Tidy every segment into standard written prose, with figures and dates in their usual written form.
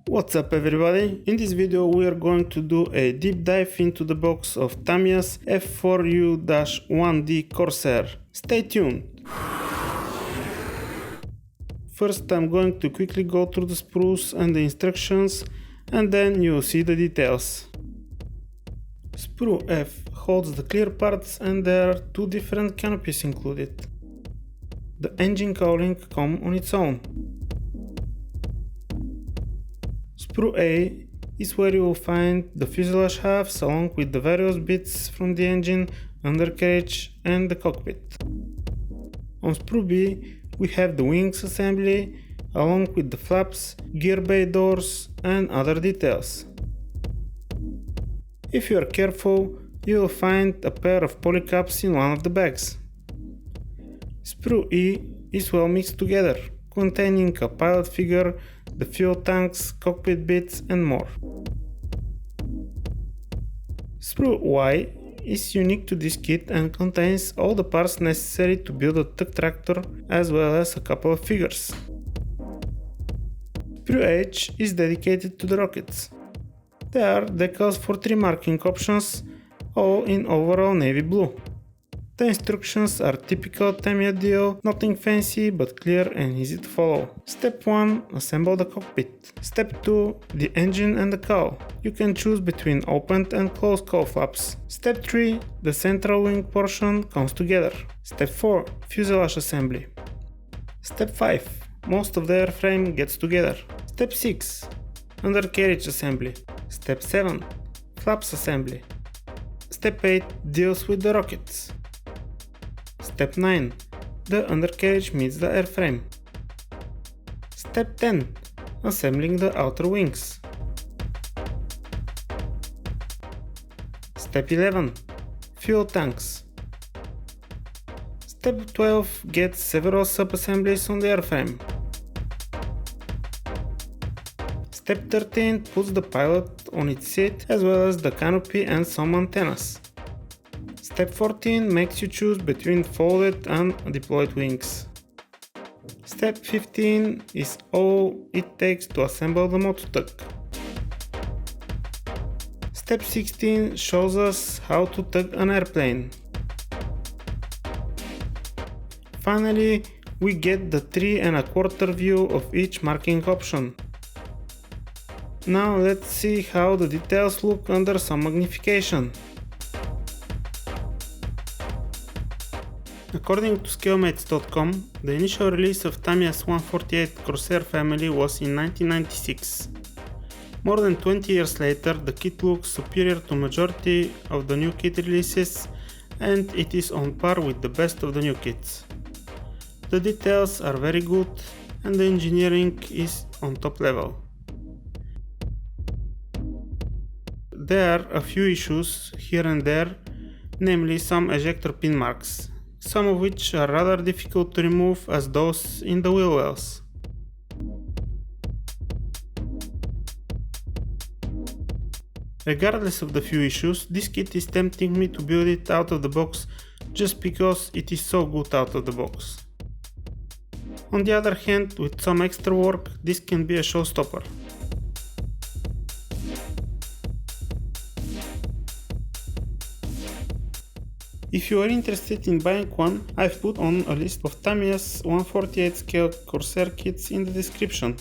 What's up everybody? In this video we are going to do a deep dive into the box of Tamiya's F4U-1D Corsair. Stay tuned! First I'm going to quickly go through the sprues and the instructions, and then you'll see the details. Sprue F holds the clear parts, and there are two different canopies included. The engine cowling comes on its own. Sprue A is where you will find the fuselage halves along with the various bits from the engine, undercarriage and the cockpit. On Sprue B we have the wings assembly along with the flaps, gear bay doors and other details. If you are careful, you will find a pair of polycaps in one of the bags. Sprue E is well mixed together, containing a pilot figure, the fuel tanks, cockpit bits and more. Sprue Y is unique to this kit and contains all the parts necessary to build a tug tractor, as well as a couple of figures. Sprue H is dedicated to the rockets. There are decals for 3 marking options, all in overall navy blue. The instructions are typical Tamiya deal, nothing fancy but clear and easy to follow. Step 1. Assemble the cockpit. Step 2. The engine and the cowl. You can choose between opened and closed cowl flaps. Step 3. The central wing portion comes together. Step 4. Fuselage assembly. Step 5. Most of the airframe gets together. Step 6. Undercarriage assembly. Step 7. Flaps assembly. Step 8 deals with the rockets. Step 9. The undercarriage meets the airframe. Step 10. Assembling the outer wings. Step 11. Fuel tanks. Step 12 gets several sub-assemblies on the airframe. Step 13 puts the pilot on its seat, as well as the canopy and some antennas. Step 14 makes you choose between folded and deployed wings. Step 15 is all it takes to assemble the mototug. Step 16 shows us how to tug an airplane. Finally, we get the 3 1/4 view of each marking option. Now let's see how the details look under some magnification. According to Scalemates.com, the initial release of Tamiya's 148 Corsair family was in 1996. More than 20 years later, the kit looks superior to majority of the new kit releases, and it is on par with the best of the new kits. The details are very good and the engineering is on top level. There are a few issues here and there, namely some ejector pin marks, some of which are rather difficult to remove as those in the wheel wells. Regardless of the few issues, this kit is tempting me to build it out of the box just because it is so good out of the box. On the other hand, with some extra work, this can be a showstopper. If you are interested in buying one, I've put on a list of Tamiya's 148 scale Corsair kits in the description.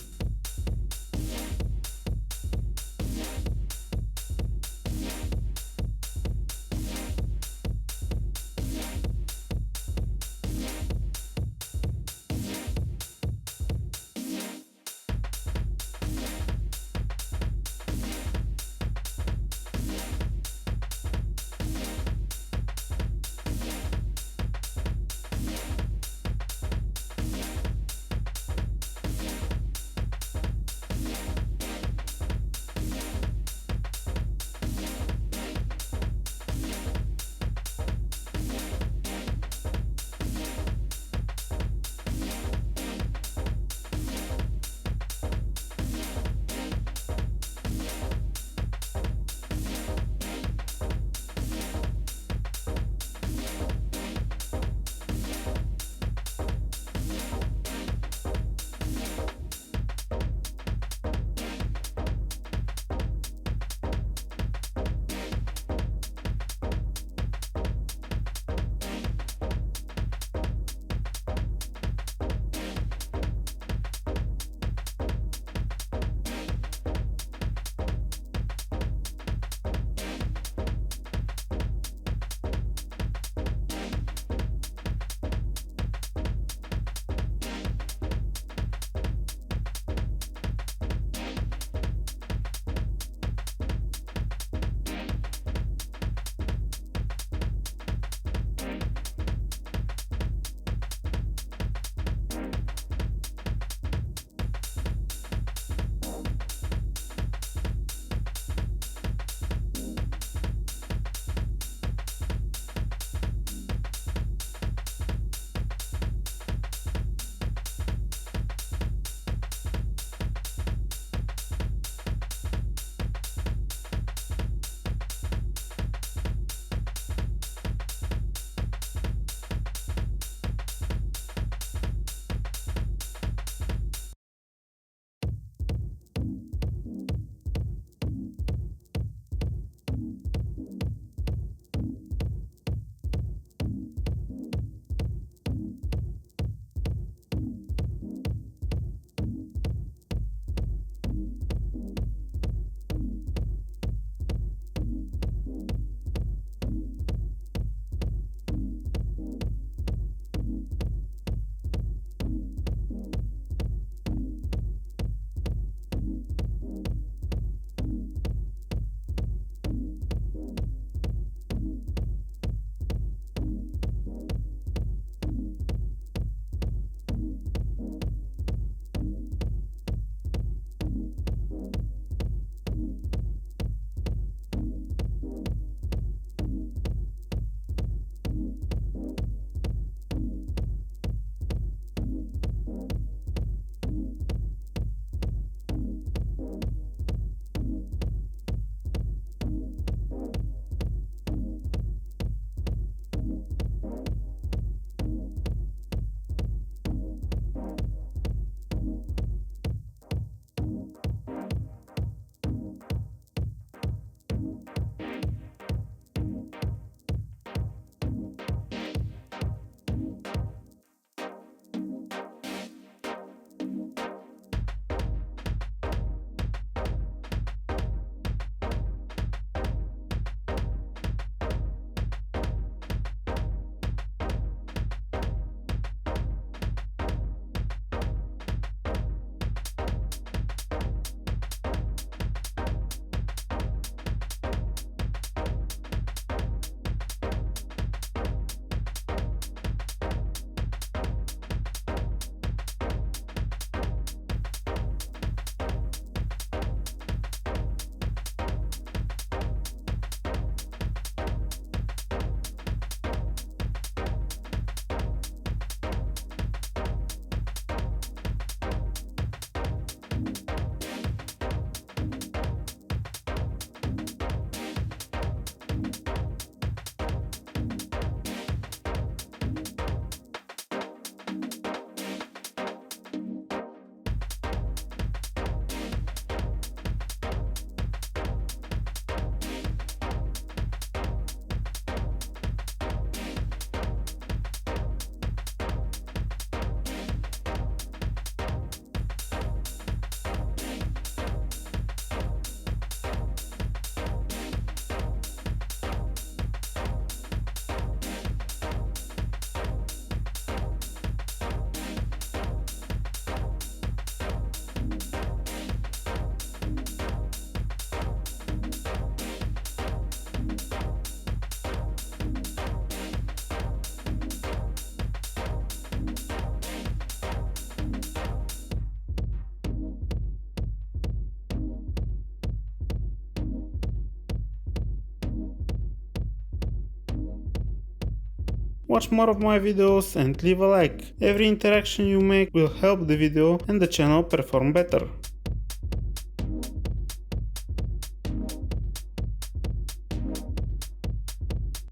Watch more of my videos and leave a like. Every interaction you make will help the video and the channel perform better.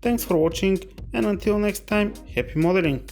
Thanks for watching, and until next time, happy modeling!